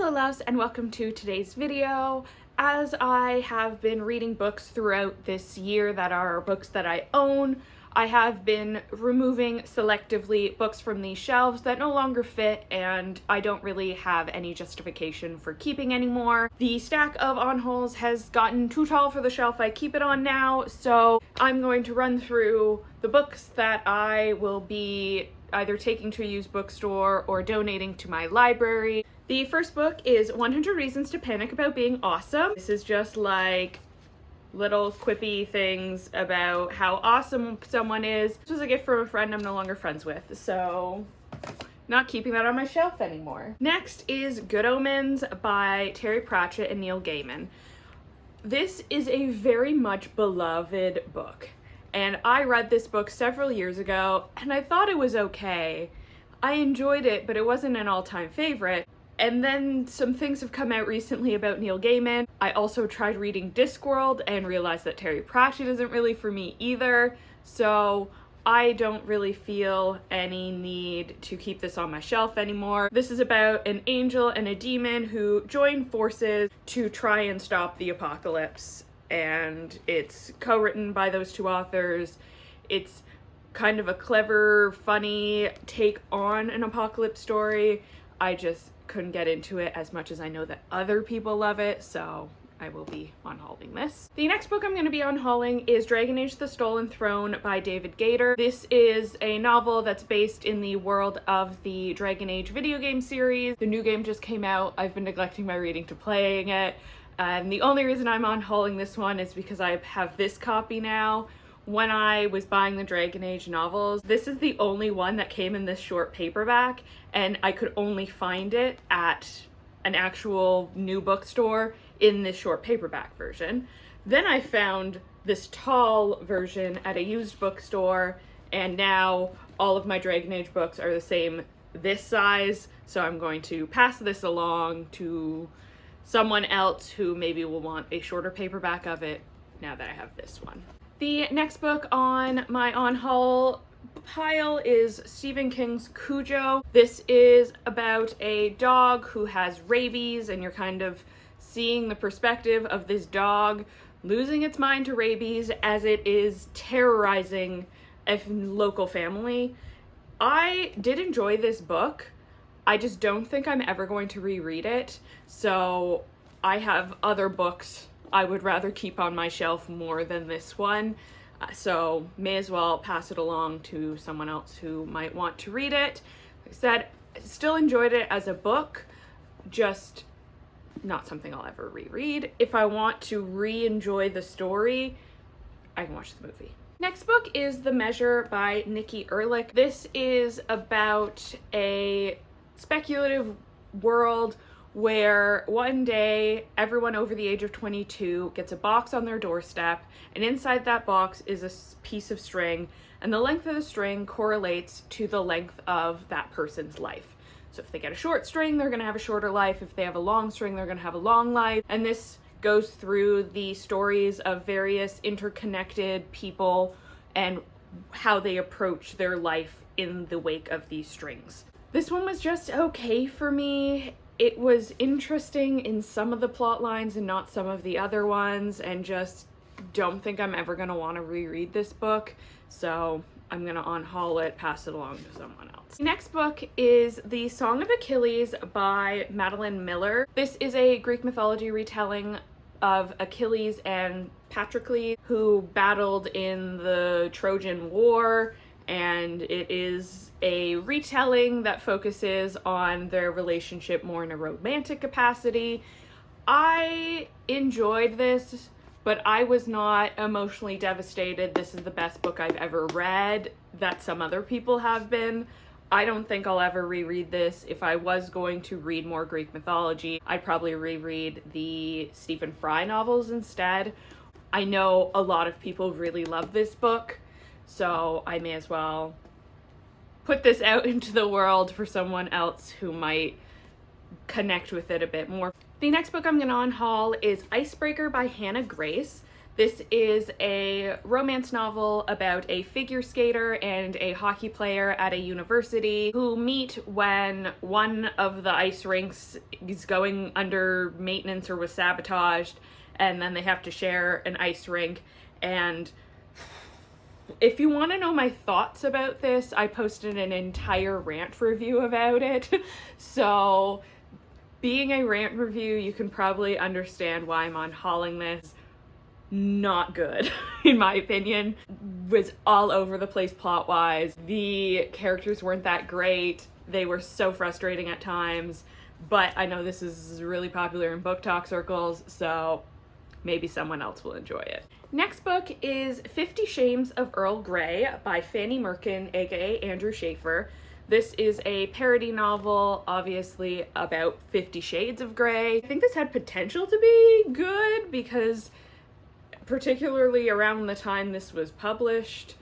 Hello loves and welcome to today's video. As I have been reading books throughout this year that are books that I own, I have been removing selectively books from these shelves that no longer fit and I don't really have any justification for keeping anymore. The stack of Unhauls has gotten too tall for the shelf I keep it on now, so I'm going to run through the books that I will be either taking to a used bookstore or donating to my library. The first book is 100 Reasons to Panic About Being Awesome. This is just like little quippy things about how awesome someone is. This was a gift from a friend I'm no longer friends with, so not keeping that on my shelf anymore. Next is Good Omens by Terry Pratchett and Neil Gaiman. This is a very much beloved book, and I read this book several years ago and I thought it was okay. I enjoyed it, but it wasn't an all-time favorite. And then some things have come out recently about Neil Gaiman. I also tried reading Discworld and realized that Terry Pratchett isn't really for me either. So I don't really feel any need to keep this on my shelf anymore. This is about an angel and a demon who join forces to try and stop the apocalypse. And it's co-written by those two authors. It's kind of a clever, funny take on an apocalypse story. I just couldn't get into it as much as I know that other people love it, so I will be unhauling this. The next book I'm going to be unhauling is Dragon Age: The Stolen Throne by David Gator. This is a novel that's based in the world of the Dragon Age video game series. The new game just came out. I've been neglecting my reading to playing it, and the only reason I'm unhauling this one is because I have this copy now. When I was buying the Dragon Age novels, this is the only one that came in this short paperback, and I could only find it at an actual new bookstore in this short paperback version. Then I found this tall version at a used bookstore, and now all of my Dragon Age books are the same this size, so I'm going to pass this along to someone else who maybe will want a shorter paperback of it now that I have this one. The next book on my on-haul pile is Stephen King's Cujo. This is about a dog who has rabies, and you're kind of seeing the perspective of this dog losing its mind to rabies as it is terrorizing a local family. I did enjoy this book. I just don't think I'm ever going to reread it, so I have other books I would rather keep on my shelf more than this one, so may as well pass it along to someone else who might want to read it. Like I said, I still enjoyed it as a book, just not something I'll ever reread. If I want to re-enjoy the story, I can watch the movie. Next book is The Measure by Nikki Ehrlich. This is about a speculative world where one day everyone over the age of 22 gets a box on their doorstep, and inside that box is a piece of string, and the length of the string correlates to the length of that person's life. So if they get a short string, they're gonna have a shorter life. If they have a long string, they're gonna have a long life. And this goes through the stories of various interconnected people and how they approach their life in the wake of these strings. This one was just okay for me. It was interesting in some of the plot lines and not some of the other ones, and just don't think I'm ever gonna want to reread this book, so I'm gonna unhaul it, pass it along to someone else. The next book is The Song of Achilles by Madeline Miller. This is a Greek mythology retelling of Achilles and Patroclus, who battled in the Trojan War, and it is a retelling that focuses on their relationship more in a romantic capacity. I enjoyed this, but I was not emotionally devastated. This is the best book I've ever read, that some other people have been. I don't think I'll ever reread this. If I was going to read more Greek mythology, I'd probably reread the Stephen Fry novels instead. I know a lot of people really love this book, so I may as well put this out into the world for someone else who might connect with it a bit more. The next book I'm going to unhaul is Icebreaker by Hannah Grace. This is a romance novel about a figure skater and a hockey player at a university who meet when one of the ice rinks is going under maintenance or was sabotaged, and then they have to share an ice rink. And if you want to know my thoughts about this, I posted an entire rant review about it. So being a rant review, you can probably understand why I'm unhauling this. Not good, in my opinion. Was all over the place plot-wise. The characters weren't that great. They were so frustrating at times, but I know this is really popular in book talk circles, so maybe someone else will enjoy it. Next book is 50 Shames of Earl Grey by Fanny Merkin, aka Andrew Schaefer. This is a parody novel, obviously, about 50 Shades of Grey. I think this had potential to be good because particularly around the time this was published,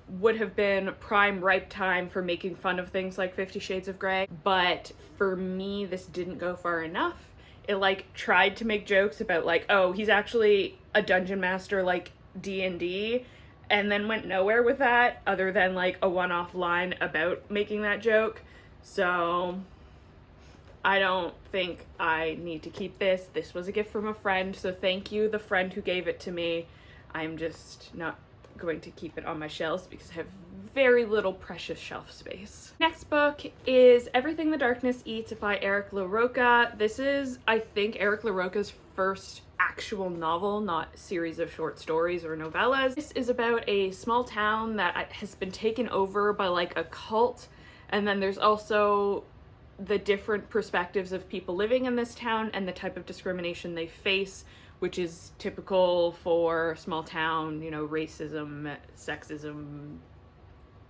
would have been prime ripe time for making fun of things like 50 Shades of Grey. But for me, this didn't go far enough. It like tried to make jokes about like, oh, he's actually a dungeon master like D&D, and then went nowhere with that other than like a one-off line about making that joke. So I don't think I need to keep this. This was a gift from a friend, so thank you, the friend who gave it to me. I'm just not going to keep it on my shelves because I have very little precious shelf space. Next book is Everything the Darkness Eats by Eric LaRocca. This is, I think, Eric LaRocca's first actual novel, not series of short stories or novellas. This is about a small town that has been taken over by like a cult, and then there's also the different perspectives of people living in this town and the type of discrimination they face, which is typical for small town, you know, racism, sexism,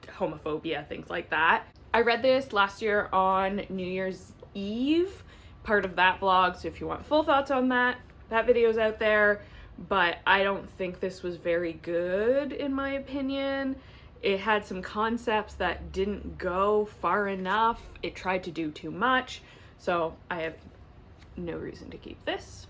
homophobia, things like that. I read this last year on New Year's Eve, part of that vlog, so if you want full thoughts on that, that video's out there, but I don't think this was very good in my opinion. It had some concepts that didn't go far enough. It tried to do too much, so I have no reason to keep this.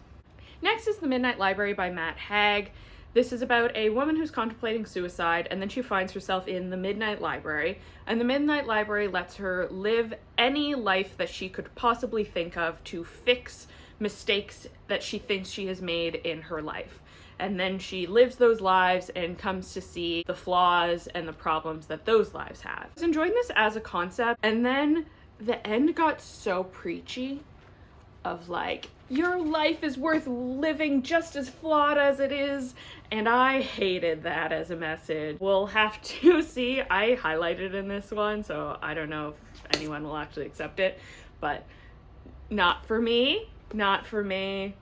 Next is The Midnight Library by Matt Haig. This is about a woman who's contemplating suicide, and then she finds herself in the Midnight Library, and the Midnight Library lets her live any life that she could possibly think of to fix mistakes that she thinks she has made in her life. And then she lives those lives and comes to see the flaws and the problems that those lives have. I was enjoying this as a concept, and then the end got so preachy of like, your life is worth living just as flawed as it is, and I hated that as a message. We'll have to see. I highlighted in this one, so I don't know if anyone will actually accept it, but not for me. Not for me.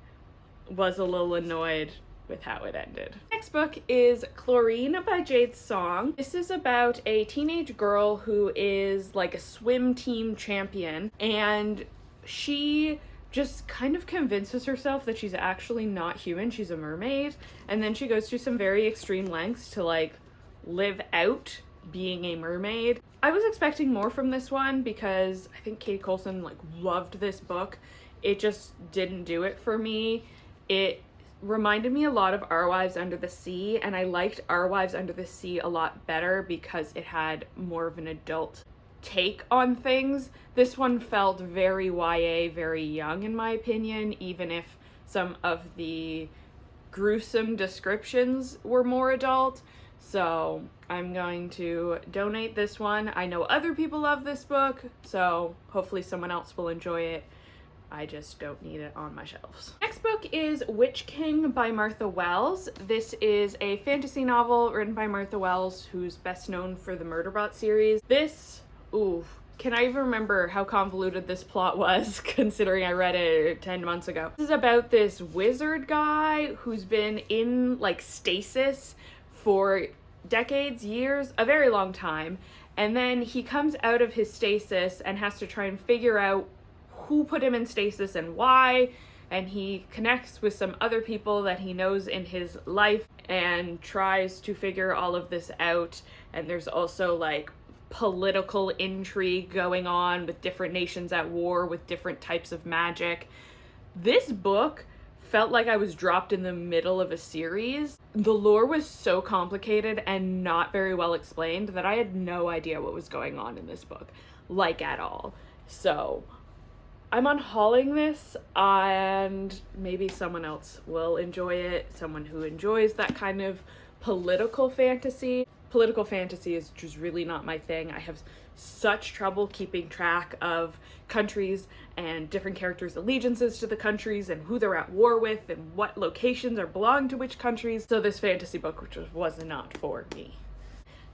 Was a little annoyed with how it ended. Next book is Chlorine by Jade Song. This is about a teenage girl who is like a swim team champion, and she just kind of convinces herself that she's actually not human, she's a mermaid, and then she goes through some very extreme lengths to like live out being a mermaid. I was expecting more from this one because I think Kate Colson like loved this book. It just didn't do it for me. It reminded me a lot of Our Wives Under the Sea, and I liked Our Wives Under the Sea a lot better because it had more of an adult take on things. This one felt very YA, very young in my opinion, even if some of the gruesome descriptions were more adult. So I'm going to donate this one. I know other people love this book, so hopefully someone else will enjoy it. I just don't need it on my shelves. Next book is Witch King by Martha Wells. This is a fantasy novel written by Martha Wells, who's best known for the Murderbot series. This, ooh, can I even remember how convoluted this plot was considering I read it 10 months ago? This is about this wizard guy who's been in like stasis for decades, years, a very long time, and then he comes out of his stasis and has to try and figure out who put him in stasis and why, and he connects with some other people that he knows in his life and tries to figure all of this out. And there's also like political intrigue going on with different nations at war with different types of magic. This book felt like I was dropped in the middle of a series. The lore was so complicated and not very well explained that I had no idea what was going on in this book, like at all. So I'm unhauling this, and maybe someone else will enjoy it, someone who enjoys that kind of political fantasy. Political fantasy is just really not my thing. I have such trouble keeping track of countries and different characters' allegiances to the countries and who they're at war with and what locations are belong to which countries. So this fantasy book was not for me.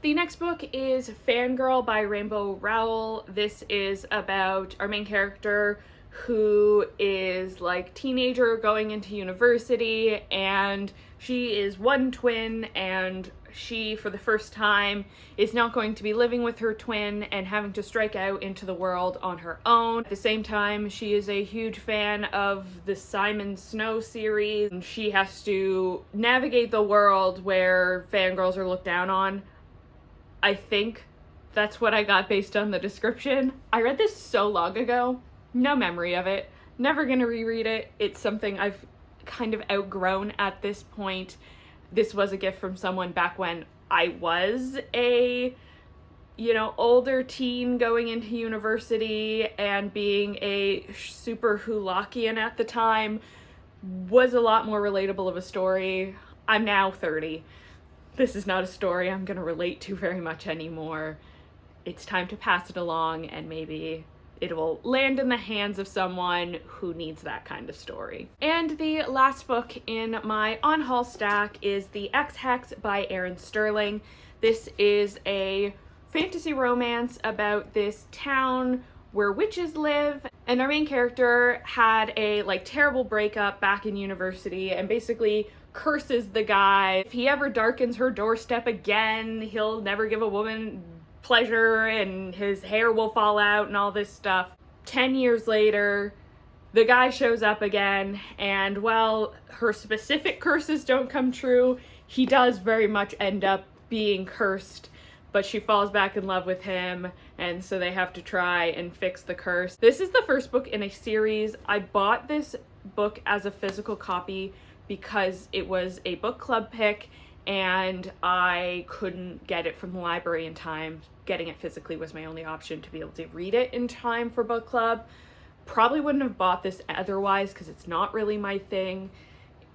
The next book is Fangirl by Rainbow Rowell. This is about our main character who is like teenager going into university, and she is one twin, and she, for the first time, is not going to be living with her twin and having to strike out into the world on her own. At the same time, she is a huge fan of the Simon Snow series, and she has to navigate the world where fangirls are looked down on. I think that's what I got based on the description. I read this so long ago, no memory of it, never gonna reread it. It's something I've kind of outgrown at this point. This was a gift from someone back when I was a, older teen going into university, and being a super Hulakian at the time was a lot more relatable of a story. I'm now 30. This is not a story I'm gonna relate to very much anymore. It's time to pass it along, and maybe it will land in the hands of someone who needs that kind of story. And the last book in my on-haul stack is the Ex Hex by Erin Sterling. This is a fantasy romance about this town where witches live, and our main character had a terrible breakup back in university and basically curses the guy. If he ever darkens her doorstep again, he'll never give a woman pleasure and his hair will fall out and all this stuff. 10 years later, the guy shows up again, and while her specific curses don't come true, he does very much end up being cursed, but she falls back in love with him, and so they have to try and fix the curse. This is the first book in a series. I bought this book as a physical copy because it was a book club pick, and I couldn't get it from the library in time. Getting it physically was my only option to be able to read it in time for book club. Probably wouldn't have bought this otherwise because it's not really my thing.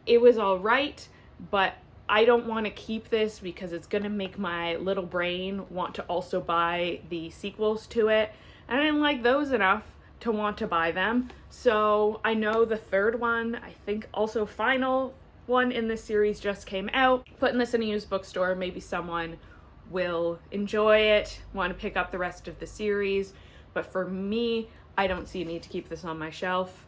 It was all right, but I don't want to keep this because it's going to make my little brain want to also buy the sequels to it, and I didn't like those enough to want to buy them. So I know the third one, I think also final one in this series, just came out. Putting this in a used bookstore, maybe someone will enjoy it, want to pick up the rest of the series, but for me, I don't see a need to keep this on my shelf,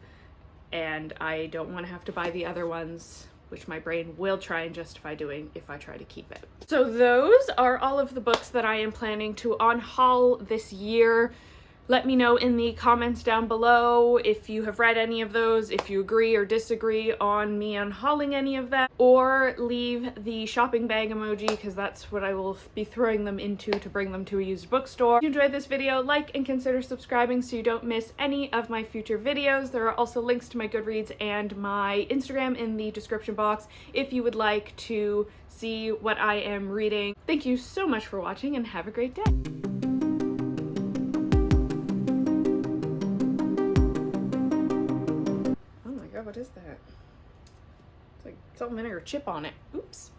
and I don't want to have to buy the other ones, which my brain will try and justify doing if I try to keep it. So those are all of the books that I am planning to unhaul this year. Let me know in the comments down below if you have read any of those, if you agree or disagree on me unhauling any of them, or leave the shopping bag emoji because that's what I will be throwing them into to bring them to a used bookstore. If you enjoyed this video, like and consider subscribing so you don't miss any of my future videos. There are also links to my Goodreads and my Instagram in the description box if you would like to see what I am reading. Thank you so much for watching and have a great day. What is that? It's like salt and vinegar chip on it. Oops.